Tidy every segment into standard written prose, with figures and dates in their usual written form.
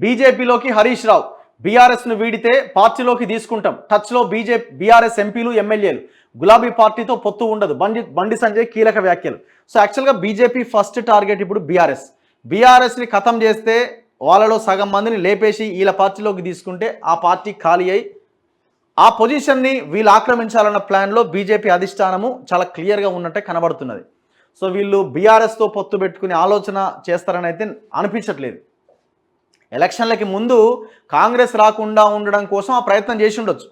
బీజేపీలోకి హరీష్ రావు బీఆర్ఎస్ను వీడితే పార్టీలోకి తీసుకుంటాం, టచ్లో బీఆర్ఎస్ ఎంపీలు ఎమ్మెల్యేలు, గులాబీ పార్టీతో పొత్తు ఉండదు, బండి సంజయ్ కీలక వ్యాఖ్యలు. సో యాక్చువల్గా బీజేపీ ఫస్ట్ టార్గెట్ ఇప్పుడు బీఆర్ఎస్ని ఖతం చేస్తే వాళ్ళలో సగం మందిని లేపేసి వీళ్ళ పార్టీలోకి తీసుకుంటే ఆ పార్టీ ఖాళీ అయి ఆ పొజిషన్ని వీళ్ళు ఆక్రమించాలన్న ప్లాన్లో బీజేపీ అధిష్టానము చాలా క్లియర్గా ఉన్నట్టే కనబడుతున్నది. సో వీళ్ళు బీఆర్ఎస్తో పొత్తు పెట్టుకునే ఆలోచన చేస్తారని అయితే అనిపించట్లేదు. ఎలక్షన్లకి ముందు కాంగ్రెస్ రాకుండా ఉండడం కోసం ఆ ప్రయత్నం చేసి ఉండొచ్చు,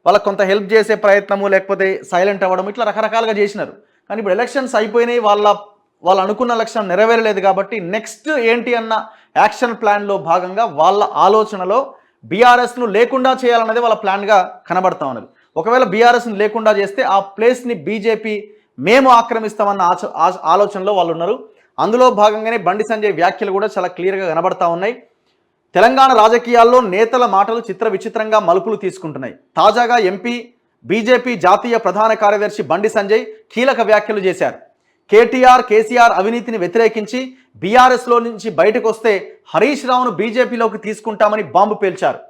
వాళ్ళకి కొంత హెల్ప్ చేసే ప్రయత్నము, లేకపోతే సైలెంట్ అవ్వడం, ఇట్లా రకరకాలుగా చేసినారు. కానీ ఇప్పుడు ఎలక్షన్స్ అయిపోయినాయి, వాళ్ళు అనుకున్న లక్ష్యం నెరవేరలేదు కాబట్టి నెక్స్ట్ ఏంటి అన్న యాక్షన్ ప్లాన్లో భాగంగా వాళ్ళ ఆలోచనలో బీఆర్ఎస్ను లేకుండా చేయాలన్నది వాళ్ళ ప్లాన్గా కనబడతా ఉన్నది. ఒకవేళ బీఆర్ఎస్ని లేకుండా చేస్తే ఆ ప్లేస్ని బీజేపీ మేము ఆక్రమిస్తామన్న ఆలోచనలో వాళ్ళు ఉన్నారు. అందులో భాగంగానే బండి సంజయ్ వ్యాఖ్యలు కూడా చాలా క్లియర్గా కనబడతా ఉన్నాయి. తెలంగాణ రాజకీయాల్లో నేతల మాటలు చిత్ర విచిత్రంగా మలుపులు తీసుకుంటున్నాయి. తాజాగా బీజేపీ జాతీయ ప్రధాన కార్యదర్శి బండి సంజయ్ కీలక వ్యాఖ్యలు చేశారు. కేసీఆర్ అవినీతిని వ్యతిరేకించి బీఆర్ఎస్లో నుంచి బయటకు వస్తే హరీష్ రావును బీజేపీలోకి తీసుకుంటామని బాంబు పేల్చారు.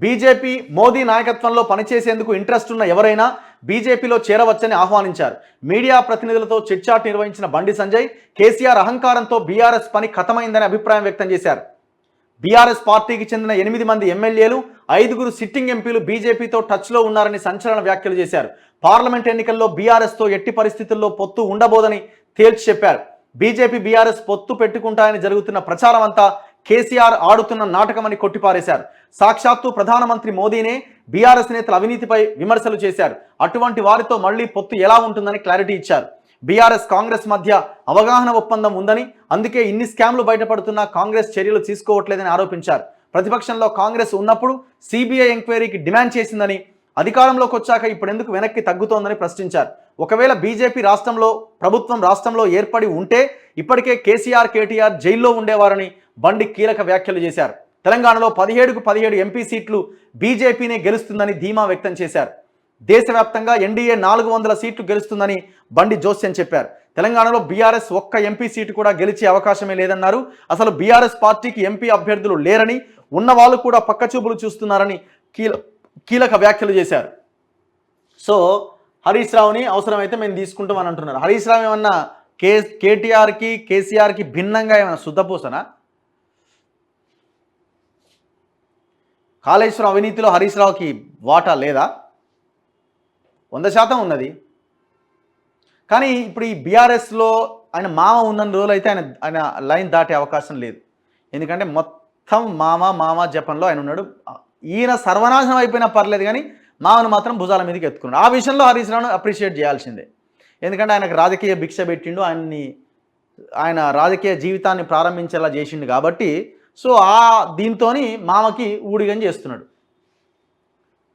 బీజేపీ మోదీ నాయకత్వంలో పనిచేసేందుకు ఇంట్రెస్ట్ ఉన్న ఎవరైనా బీజేపీలో చేరవచ్చని ఆహ్వానించారు. మీడియా ప్రతినిధులతో చిట్చాట్ నిర్వహించిన బండి సంజయ్ కేసీఆర్ అహంకారంతో బీఆర్ఎస్ పని ఖతమైందని అభిప్రాయం వ్యక్తం చేశారు. బీఆర్ఎస్ పార్టీకి చెందిన 8 మంది ఎమ్మెల్యేలు, 5 సిట్టింగ్ ఎంపీలు బీజేపీతో టచ్లో ఉన్నారని సంచలన వ్యాఖ్యలు చేశారు. పార్లమెంట్ ఎన్నికల్లో బీఆర్ఎస్తో ఎట్టి పరిస్థితుల్లో పొత్తు ఉండబోదని తేల్చి చెప్పారు. బీఆర్ఎస్ పొత్తు పెట్టుకుంటాయని జరుగుతున్న ప్రచారం అంతా కేసీఆర్ ఆడుతున్న నాటకమని కొట్టిపారేశారు. సాక్షాత్తు ప్రధానమంత్రి మోదీనే బీఆర్ఎస్ నేతల అవినీతిపై విమర్శలు చేశారు. అటువంటి వారితో మళ్లీ పొత్తు ఎలా ఉంటుందని క్లారిటీ ఇచ్చారు. బీఆర్ఎస్ కాంగ్రెస్ మధ్య అవగాహన ఒప్పందం ఉందని, అందుకే ఇన్ని స్కామ్లు బయటపడుతున్నా కాంగ్రెస్ చర్యలు తీసుకోవట్లేదని ఆరోపించారు. ప్రతిపక్షంలో కాంగ్రెస్ ఉన్నప్పుడు సిబిఐ ఎంక్వైరీకి డిమాండ్ చేసిందని, అధికారంలోకి వచ్చాక ఇప్పుడెందుకు వెనక్కి తగ్గుతోందని ప్రశ్నించారు. ఒకవేళ బీజేపీ ప్రభుత్వం రాష్ట్రంలో ఏర్పడి ఉంటే ఇప్పటికే కేటీఆర్ జైల్లో ఉండేవారని బండి కీలక వ్యాఖ్యలు చేశారు. తెలంగాణలో 17కు 17 ఎంపీ సీట్లు బీజేపీనే గెలుస్తుందని ధీమా వ్యక్తం చేశారు. దేశవ్యాప్తంగా ఎన్డీఏ 400 సీట్లు గెలుస్తుందని బండి జోస్యం చెప్పారు. తెలంగాణలో బీఆర్ఎస్ ఒక్క ఎంపీ సీటు కూడా గెలిచే అవకాశమే లేదన్నారు. అసలు బీఆర్ఎస్ పార్టీకి ఎంపీ అభ్యర్థులు లేరని, ఉన్న వాళ్ళు కూడా పక్కచూపులు చూస్తున్నారని కీలక వ్యాఖ్యలు చేశారు. సో హరీష్ రావుని అవసరమైతే మేము తీసుకుంటామని అంటున్నారు. హరీష్ రావు ఏమన్నా కేటీఆర్కి కేసీఆర్కి భిన్నంగా ఏమైనా శుద్ధపూసనా? కాళేశ్వరం అవినీతిలో హరీష్ రావుకి వాటా లేదా? 100% ఉన్నది. కానీ ఇప్పుడు ఈ బీఆర్ఎస్లో ఆయన మామ ఉన్న రోజులు అయితే ఆయన లైన్ దాటే అవకాశం లేదు. ఎందుకంటే మొత్తం మామ జపంలో ఆయన ఉన్నాడు. ఈయన సర్వనాశనం అయిపోయినా పర్లేదు, కానీ మామను మాత్రం భుజాల మీదకి ఎత్తుకున్నాడు. ఆ విషయంలో హరీష్ రావును అప్రిషియేట్ చేయాల్సిందే. ఎందుకంటే ఆయనకు రాజకీయ భిక్ష పెట్టిండు, ఆయన రాజకీయ జీవితాన్ని ప్రారంభించేలా చేసిండు కాబట్టి. సో దీంతో మామకి ఊడిగం చేస్తున్నాడు.